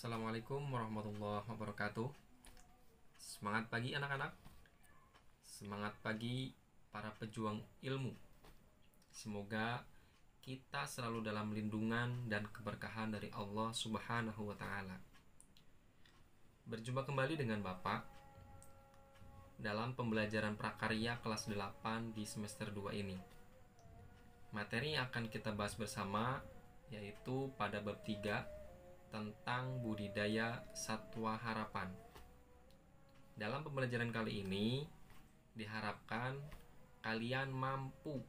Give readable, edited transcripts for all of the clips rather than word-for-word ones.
Assalamualaikum warahmatullahi wabarakatuh. Semangat pagi anak-anak. Semangat pagi para pejuang ilmu. Semoga kita selalu dalam lindungan dan keberkahan dari Allah Subhanahu wa taala. Berjumpa kembali dengan Bapak dalam pembelajaran prakarya kelas 8 di semester 2 ini. Materi yang akan kita bahas bersama yaitu pada bab 3 tentang budidaya satwa harapan. Dalam pembelajaran kali ini diharapkan kalian mampu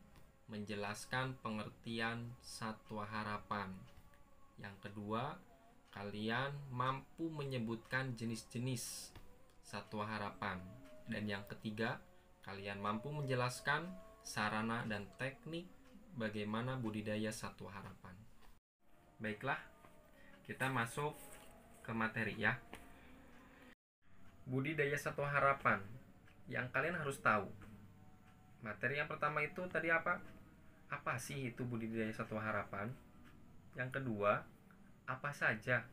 menjelaskan pengertian satwa harapan. Yang kedua, kalian mampu menyebutkan jenis-jenis satwa harapan. Dan yang ketiga, kalian mampu menjelaskan sarana dan teknik bagaimana budidaya satwa harapan. Baiklah, kita masuk ke materi ya. Budidaya satwa harapan yang kalian harus tahu. Materi yang pertama itu tadi apa? Apa sih itu budidaya satwa harapan? Yang kedua, apa saja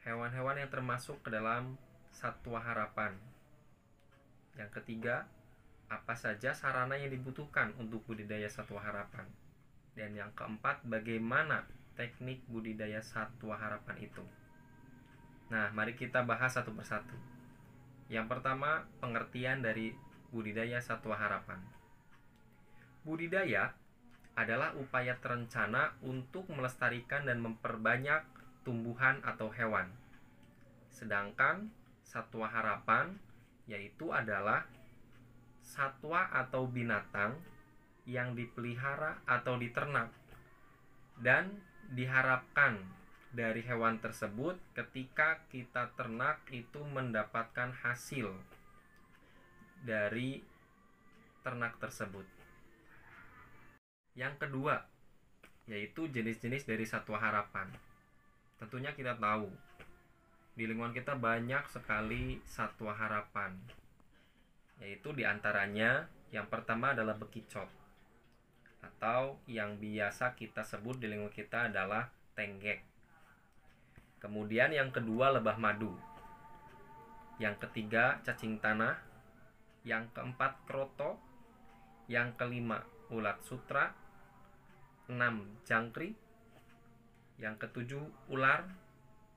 hewan-hewan yang termasuk ke dalam satwa harapan? Yang ketiga, apa saja sarana yang dibutuhkan untuk budidaya satwa harapan? Dan yang keempat, bagaimana teknik budidaya satwa harapan itu? Nah, mari kita bahas satu persatu. Yang pertama, pengertian dari budidaya satwa harapan. Budidaya adalah upaya terencana untuk melestarikan dan memperbanyak tumbuhan atau hewan. Sedangkan satwa harapan yaitu adalah satwa atau binatang yang dipelihara atau diternak dan diharapkan dari hewan tersebut ketika kita ternak itu mendapatkan hasil dari ternak tersebut. Yang kedua, yaitu jenis-jenis dari satwa harapan. Tentunya kita tahu di lingkungan kita banyak sekali satwa harapan. Yaitu diantaranya yang pertama adalah bekicot, atau yang biasa kita sebut di lingkungan kita adalah tenggek. Kemudian yang kedua lebah madu. Yang ketiga cacing tanah. Yang keempat kroto. Yang kelima ulat sutra. 6 jangkrik. Yang ketujuh ular.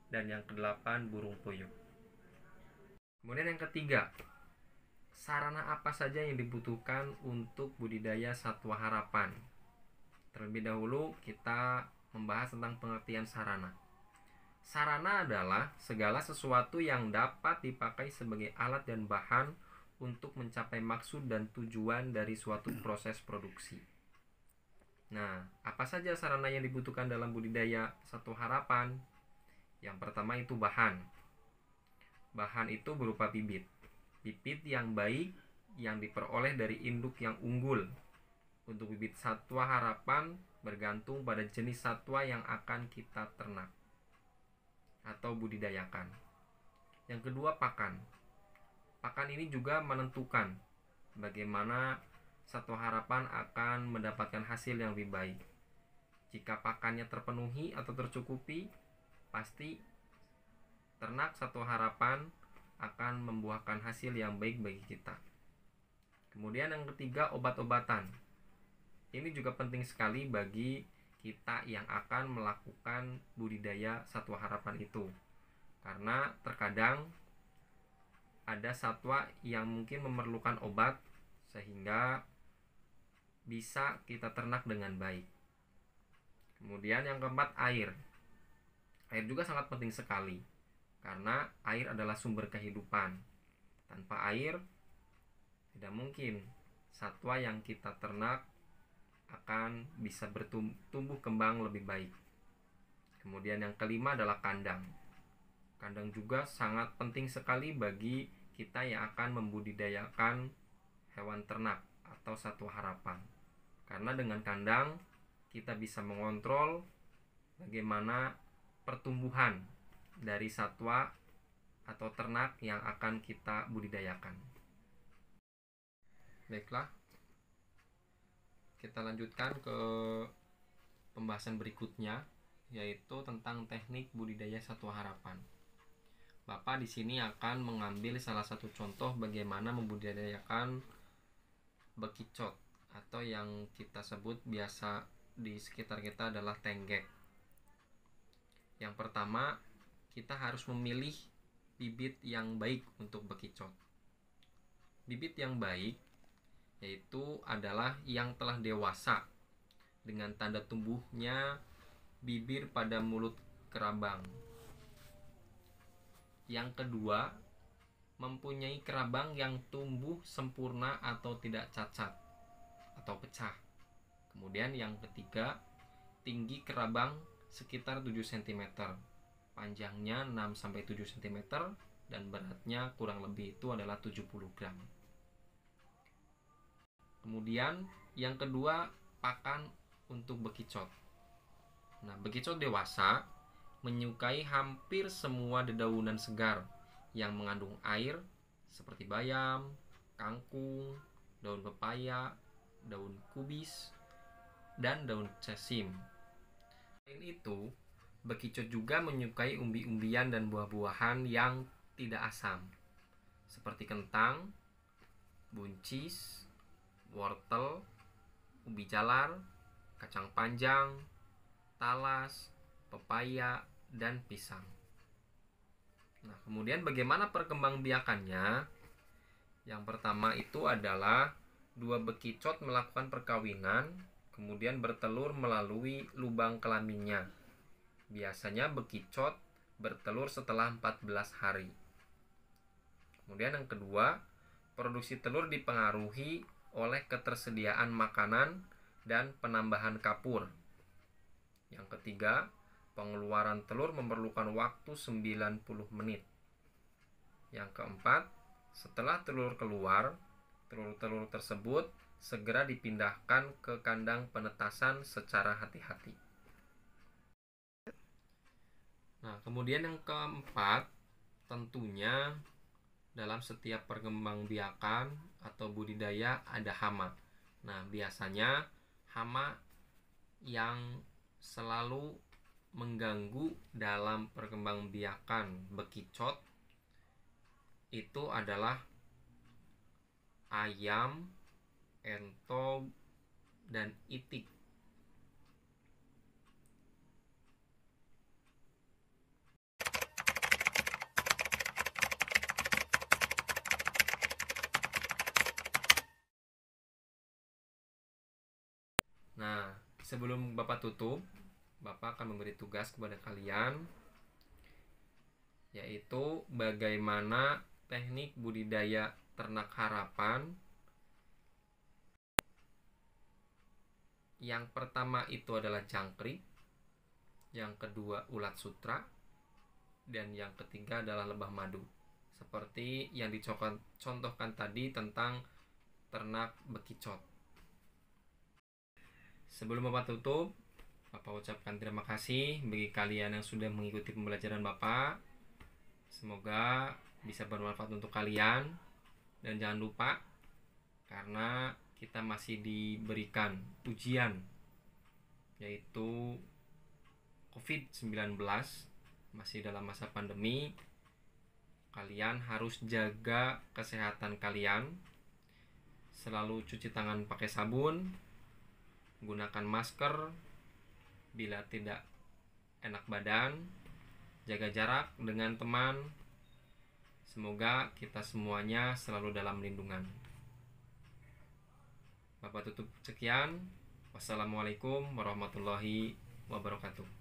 Dan yang kedelapan burung puyuh. Kemudian yang ketiga, sarana apa saja yang dibutuhkan untuk budidaya satwa harapan? Terlebih dahulu kita membahas tentang pengertian sarana. Sarana adalah segala sesuatu yang dapat dipakai sebagai alat dan bahan untuk mencapai maksud dan tujuan dari suatu proses produksi. Nah, apa saja sarana yang dibutuhkan dalam budidaya satwa harapan? Yang pertama itu bahan. Bahan itu berupa bibit. Bibit yang baik yang diperoleh dari induk yang unggul. Untuk bibit satwa harapan bergantung pada jenis satwa yang akan kita ternak atau budidayakan. Yang kedua, pakan. Pakan ini juga menentukan bagaimana satwa harapan akan mendapatkan hasil yang lebih baik. Jika pakannya terpenuhi atau tercukupi, pasti ternak satwa harapan akan membuahkan hasil yang baik bagi kita. Kemudian yang ketiga, obat-obatan. Ini juga penting sekali bagi kita yang akan melakukan budidaya satwa harapan itu. Karena terkadang ada satwa yang mungkin memerlukan obat sehingga bisa kita ternak dengan baik. Kemudian yang keempat, air. Air juga sangat penting sekali karena air adalah sumber kehidupan. Tanpa air tidak mungkin satwa yang kita ternak akan bisa bertumbuh kembang lebih baik. Kemudian yang kelima adalah kandang. Kandang juga sangat penting sekali bagi kita yang akan membudidayakan hewan ternak atau satwa harapan. Karena dengan kandang kita bisa mengontrol bagaimana pertumbuhan dari satwa atau ternak yang akan kita budidayakan. Baiklah, kita lanjutkan ke pembahasan berikutnya, yaitu tentang teknik budidaya satwa harapan. Bapak di sini akan mengambil salah satu contoh bagaimana membudidayakan bekicot atau yang kita sebut biasa di sekitar kita adalah tenggek. Yang pertama, kita harus memilih bibit yang baik untuk bekicot. Bibit yang baik yaitu adalah yang telah dewasa dengan tanda tumbuhnya bibir pada mulut kerabang. Yang kedua, mempunyai kerabang yang tumbuh sempurna atau tidak cacat atau pecah. Kemudian yang ketiga, tinggi kerabang sekitar 7 cm, panjangnya 6-7 cm, dan beratnya kurang lebih itu adalah 70 gram. Kemudian yang kedua, pakan untuk bekicot. Nah, bekicot dewasa menyukai hampir semua dedaunan segar yang mengandung air seperti bayam, kangkung, daun pepaya, daun kubis, dan daun sesim. Selain itu, bekicot juga menyukai umbi-umbian dan buah-buahan yang tidak asam seperti kentang, buncis, wortel, ubi jalar, kacang panjang, talas, pepaya, dan pisang. Nah, kemudian bagaimana perkembangbiakannya? Yang pertama itu adalah dua bekicot melakukan perkawinan, kemudian bertelur melalui lubang kelaminnya. Biasanya bekicot bertelur setelah 14 hari. Kemudian yang kedua, produksi telur dipengaruhi oleh ketersediaan makanan dan penambahan kapur. Yang ketiga, pengeluaran telur memerlukan waktu 90 menit. Yang keempat, setelah telur keluar, telur-telur tersebut segera dipindahkan ke kandang penetasan secara hati-hati. Nah, kemudian yang keempat, tentunya dalam setiap perkembangbiakan atau budidaya ada hama. Nah, biasanya hama yang selalu mengganggu dalam perkembangbiakan bekicot itu adalah ayam, entog, dan itik. Nah, sebelum Bapak tutup, Bapak akan memberi tugas kepada kalian, yaitu bagaimana teknik budidaya ternak harapan. Yang pertama itu adalah jangkrik, yang kedua ulat sutra, dan yang ketiga adalah lebah madu. Seperti yang dicontohkan tadi tentang ternak bekicot. Sebelum Bapak tutup, Bapak ucapkan terima kasih bagi kalian yang sudah mengikuti pembelajaran Bapak. Semoga bisa bermanfaat untuk kalian. Dan jangan lupa, karena kita masih diberikan ujian, yaitu COVID-19, masih dalam masa pandemi, kalian harus jaga kesehatan kalian. Selalu cuci tangan pakai sabun, gunakan masker bila tidak enak badan, jaga jarak dengan teman. Semoga kita semuanya selalu dalam lindungan. Bapak tutup sekian. Wassalamualaikum warahmatullahi wabarakatuh.